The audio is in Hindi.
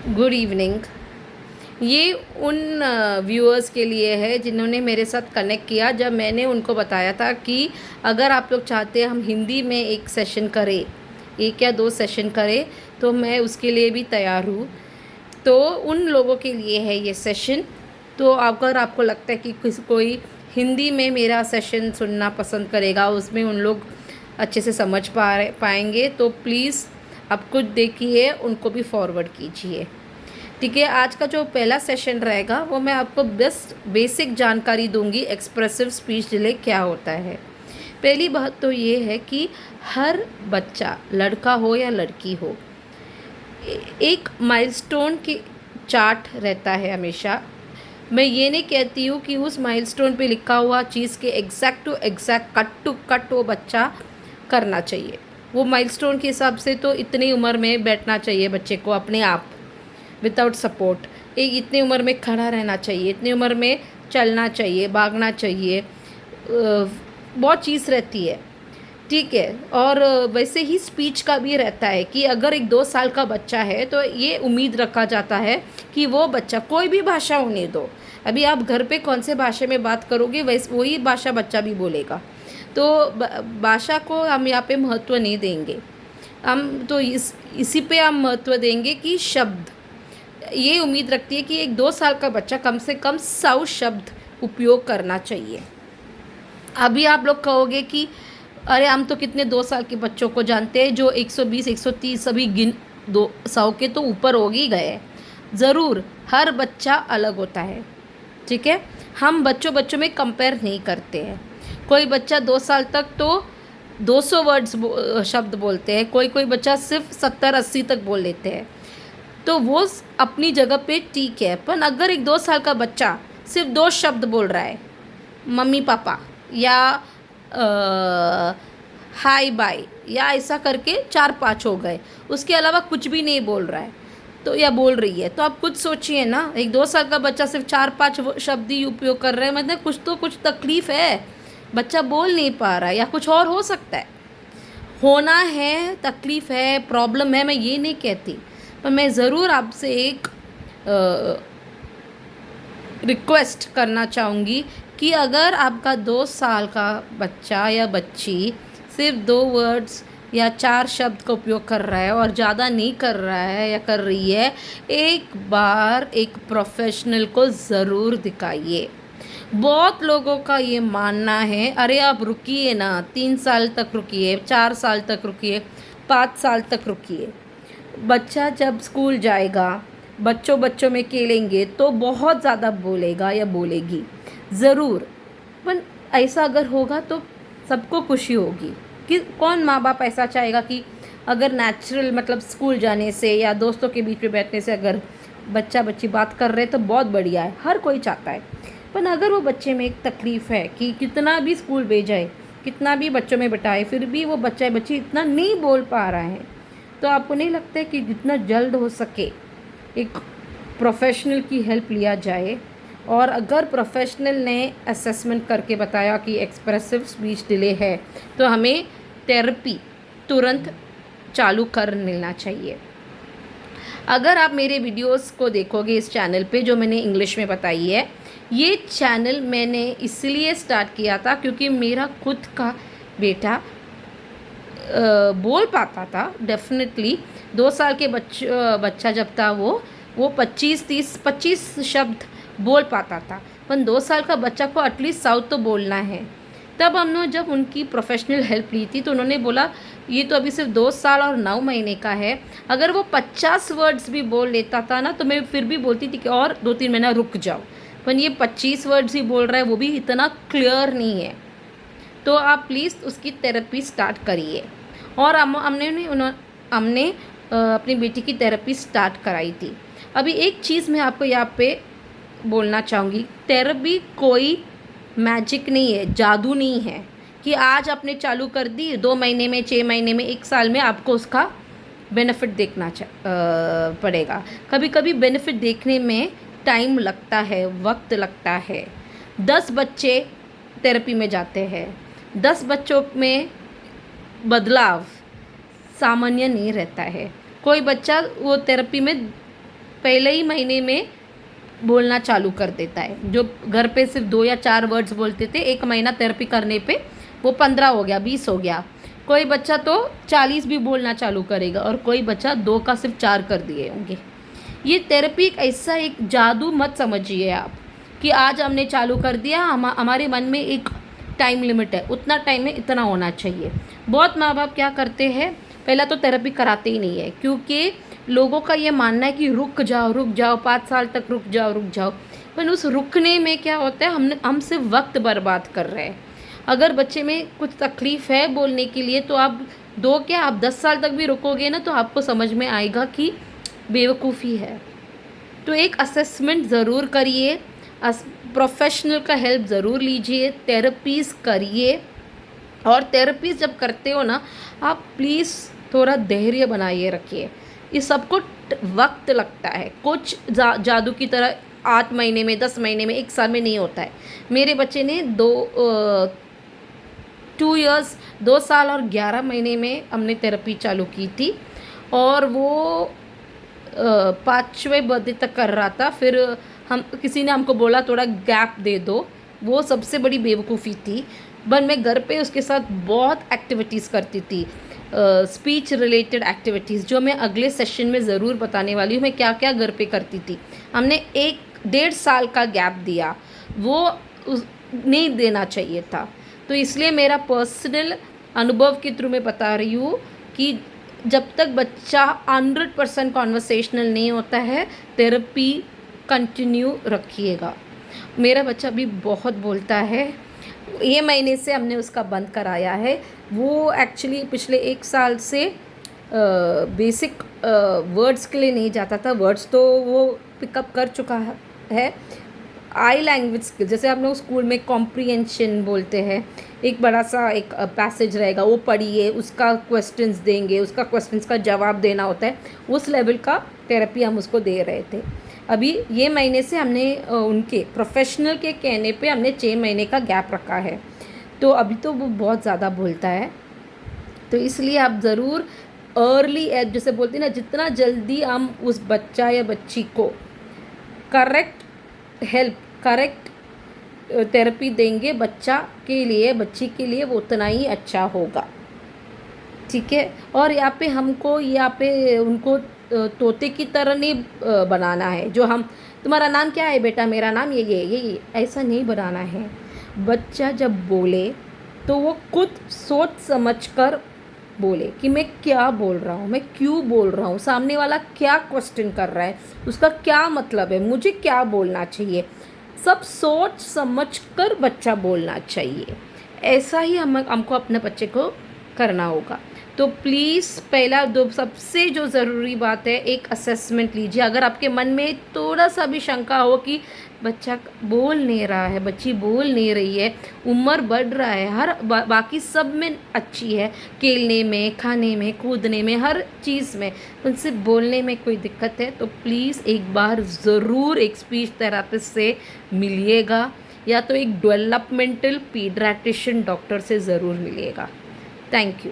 Good evening. ये उन व्यूअर्स के लिए है जिन्होंने मेरे साथ कनेक्ट किया जब मैंने उनको बताया था कि अगर आप लोग चाहते हैं हम हिंदी में एक सेशन करें, एक या दो सेशन करें, तो मैं उसके लिए भी तैयार हूँ। तो उन लोगों के लिए है ये सेशन। तो अगर आपको लगता है कि कोई हिंदी में मेरा सेशन सुनना पसंद करेगा, उसमें उन लोग अच्छे से समझ पाएंगे, तो प्लीज़ आप खुद देखिए, उनको भी फॉरवर्ड कीजिए। ठीक है, आज का जो पहला सेशन रहेगा वो मैं आपको बेस्ट बेसिक जानकारी दूंगी एक्सप्रेसिव स्पीच डिले क्या होता है। पहली बात तो ये है कि हर बच्चा, लड़का हो या लड़की हो, एक माइलस्टोन की चार्ट रहता है हमेशा। मैं ये नहीं कहती हूँ कि उस माइलस्टोन पे लिखा हुआ चीज़ के exact to exact, cut to cut वो बच्चा करना चाहिए। वो माइलस्टोन के हिसाब से तो इतनी उम्र में बैठना चाहिए बच्चे को अपने आप, विदाउट सपोर्ट। एक इतनी उम्र में खड़ा रहना चाहिए, इतनी उम्र में चलना चाहिए, भागना चाहिए, बहुत चीज़ रहती है। ठीक है, और वैसे ही स्पीच का भी रहता है कि अगर एक 2 साल का बच्चा है तो ये उम्मीद रखा जाता है कि वो बच्चा, कोई भी भाषा होने दो, अभी आप घर पे कौन से भाषा में बात करोगे वैसे वही भाषा बच्चा भी बोलेगा। तो भाषा को हम यहाँ पे महत्व नहीं देंगे, हम तो इसी पे हम महत्व देंगे कि शब्द। ये उम्मीद रखती है कि एक 2 साल का बच्चा कम से कम 100 शब्द उपयोग करना चाहिए। अभी आप लोग कहोगे कि अरे हम तो कितने 2 साल के बच्चों को जानते हैं जो 120 130 सभी गिन 200 के तो ऊपर हो ही गए। ज़रूर हर बच्चा अलग होता है, ठीक है। हम बच्चों बच्चों में कंपेयर नहीं करते हैं। कोई बच्चा 2 साल तक तो 200 वर्ड्स शब्द बोलते हैं, कोई कोई बच्चा सिर्फ 70-80 तक बोल लेते हैं। तो वो अपनी जगह पे ठीक है। पर अगर एक 2 साल का बच्चा सिर्फ 2 शब्द बोल रहा है, मम्मी पापा या हाय बाय, या ऐसा करके 4-5 हो गए, उसके अलावा कुछ भी नहीं बोल रहा है तो या बोल रही है, तो आप खुद सोचिए ना, एक 2 साल का बच्चा सिर्फ 4-5 शब्द ही उपयोग कर रहा है, मतलब कुछ तकलीफ़ है, बच्चा बोल नहीं पा रहा है, या कुछ और हो सकता है, होना है, तकलीफ़ है, प्रॉब्लम है, मैं ये नहीं कहती। पर मैं ज़रूर आपसे एक रिक्वेस्ट करना चाहूँगी कि अगर आपका 2 साल का बच्चा या बच्ची सिर्फ 2 वर्ड्स या 4 शब्द का उपयोग कर रहा है और ज़्यादा नहीं कर रहा है या कर रही है, एक बार एक प्रोफेशनल को ज़रूर दिखाइए। बहुत लोगों का ये मानना है, अरे आप रुकिए ना, 3 साल तक रुकिए, 4 साल तक रुकिए, 5 साल तक रुकिए। बच्चा जब स्कूल जाएगा, बच्चों बच्चों में खेलेंगे तो बहुत ज़्यादा बोलेगा या बोलेगी ज़रूर। पर ऐसा अगर होगा तो सबको खुशी होगी कि कौन माँ बाप ऐसा चाहेगा कि अगर नेचुरल, मतलब स्कूल जाने से या दोस्तों के बीच में बैठने से अगर बच्चा बच्ची बात कर रहे तो बहुत बढ़िया है, हर कोई चाहता है। पर अगर वो बच्चे में एक तकलीफ़ है कि कितना भी स्कूल भेजाए, कितना भी बच्चों में बिठाए, फिर भी वो बच्चा बच्ची इतना नहीं बोल पा रहा है, तो आपको नहीं लगता है कि जितना जल्द हो सके एक प्रोफेशनल की हेल्प लिया जाए। और अगर प्रोफेशनल ने असेसमेंट करके बताया कि एक्सप्रेसिव स्पीच डिले है, तो हमें थेरेपी तुरंत चालू कर लेना चाहिए। अगर आप मेरे वीडियोस को देखोगे इस चैनल पे जो मैंने इंग्लिश में बताई है, ये चैनल मैंने इसलिए स्टार्ट किया था क्योंकि मेरा खुद का बेटा बोल पाता था डेफिनेटली। 2 साल के बच्चा जब था वो 25 शब्द बोल पाता था, पर 2 साल का बच्चा को एटलीस्ट 100 तो बोलना है। तब हमने जब उनकी प्रोफेशनल हेल्प ली थी तो उन्होंने बोला ये तो अभी सिर्फ 2 साल और 9 महीने का है, अगर वो 50 वर्ड्स भी बोल लेता था ना तो मैं फिर भी बोलती थी कि और 2-3 महीना रुक जाओ, पर ये 25 वर्ड्स ही बोल रहा है, वो भी इतना क्लियर नहीं है। तो आप प्लीज़ उसकी थेरेपी स्टार्ट करिए। और हमने अपनी बेटी की थेरेपी स्टार्ट कराई थी। अभी एक चीज़ मैं आपको यहाँ पे बोलना चाहूँगी, थेरेपी कोई मैजिक नहीं है, जादू नहीं है कि आज आपने चालू कर दी, 2 महीने में, 6 महीने में, 1 साल में आपको उसका बेनिफिट देखना पड़ेगा। कभी कभी बेनिफिट देखने में टाइम लगता है, वक्त लगता है। 10 बच्चे थेरेपी में जाते हैं, 10 बच्चों में बदलाव सामान्य नहीं रहता है। कोई बच्चा वो थेरेपी में पहले ही महीने में बोलना चालू कर देता है। जो घर पे सिर्फ 2 या 4 वर्ड्स बोलते थे, 1 महीना थेरेपी करने पे वो 15 हो गया, 20 हो गया। कोई बच्चा तो 40 भी बोलना चालू करेगा और कोई बच्चा 2 का सिर्फ 4 कर दिए होंगे। ये थेरेपी एक ऐसा एक जादू मत समझिए आप कि आज हमने चालू कर दिया, हमारे मन में एक टाइम लिमिट है, उतना टाइम में इतना होना चाहिए। बहुत माँ बाप क्या करते हैं, पहला तो थेरेपी कराते ही नहीं है, क्योंकि लोगों का ये मानना है कि रुक जाओ 5 साल तक रुक जाओ। पर उस रुकने में क्या होता है, हम सिर्फ वक्त बर्बाद कर रहे हैं। अगर बच्चे में कुछ तकलीफ़ है बोलने के लिए तो आप आप 10 साल तक भी रुकोगे ना तो आपको समझ में आएगा कि बेवकूफ़ी है। तो एक असेसमेंट ज़रूर करिए, प्रोफेशनल का हेल्प ज़रूर लीजिए, थेरेपीज़ करिए। और थेरेपीज़ जब करते हो ना, आप प्लीज़ थोड़ा धैर्य बनाइए रखिए। इस सबको वक्त लगता है, कुछ जादू की तरह 8 महीने में, 10 महीने में, 1 साल में नहीं होता है। मेरे बच्चे ने 2 इयर्स, 2 साल और 11 महीने में हमने थेरेपी चालू की थी और वो 5वें बर्थडे तक कर रहा था। फिर किसी ने हमको बोला थोड़ा गैप दे दो, वो सबसे बड़ी बेवकूफ़ी थी। बट मैं घर पे उसके साथ बहुत एक्टिविटीज़ करती थी, स्पीच रिलेटेड एक्टिविटीज़, जो मैं अगले सेशन में ज़रूर बताने वाली हूँ मैं क्या क्या घर पे करती थी। हमने 1-1.5 साल का गैप दिया, वो नहीं देना चाहिए था। तो इसलिए मेरा पर्सनल अनुभव के थ्रू मैं बता रही हूँ कि जब तक बच्चा 100% कॉन्वर्सेशनल नहीं होता है, थेरेपी कंटिन्यू रखिएगा। मेरा बच्चा भी बहुत बोलता है, ये महीने से हमने उसका बंद कराया है। वो एक्चुअली पिछले 1 साल से बेसिक वर्ड्स के लिए नहीं जाता था, वर्ड्स तो वो पिकअप कर चुका है। आई लैंग्वेज स्किल, जैसे आप लोग स्कूल में कॉम्प्रिहेंशन बोलते हैं, एक बड़ा सा एक पैसेज रहेगा, वो पढ़िए, उसका क्वेश्चंस देंगे, उसका क्वेश्चंस का जवाब देना होता है, उस लेवल का थेरेपी हम उसको दे रहे थे। अभी ये महीने से हमने उनके प्रोफेशनल के कहने पे हमने 6 महीने का गैप रखा है। तो अभी तो वो बहुत ज़्यादा बोलता है, तो इसलिए आप ज़रूर अर्ली एज जैसे बोलते हैं ना, जितना जल्दी हम उस बच्चा या बच्ची को करेक्ट थेरेपी देंगे बच्चा के लिए, बच्ची के लिए, वो उतना ही अच्छा होगा। ठीक है। और यहाँ पे उनको तोते की तरह नहीं बनाना है, जो हम तुम्हारा नाम क्या है बेटा, मेरा नाम ये ऐसा नहीं बनाना है। बच्चा जब बोले तो वो खुद सोच समझ कर बोले कि मैं क्या बोल रहा हूँ, मैं क्यों बोल रहा हूँ, सामने वाला क्या क्वेश्चन कर रहा है, उसका क्या मतलब है, मुझे क्या बोलना चाहिए, सब सोच समझ कर बच्चा बोलना चाहिए। ऐसा ही हमको अपने बच्चे को करना होगा। तो प्लीज़ पहला सबसे जो ज़रूरी बात है, एक असेसमेंट लीजिए। अगर आपके मन में थोड़ा सा भी शंका हो कि बच्चा बोल नहीं रहा है, बच्ची बोल नहीं रही है, उम्र बढ़ रहा है, हर बाकी सब में अच्छी है, खेलने में, खाने में, कूदने में, हर चीज़ में, उनसे बोलने में कोई दिक्कत है, तो प्लीज़ एक बार ज़रूर एक स्पीच थेरेपिस्ट से मिलिएगा, या तो एक डेवलपमेंटल पीडियाट्रिशियन डॉक्टर से ज़रूर मिलिएगा। Thank you.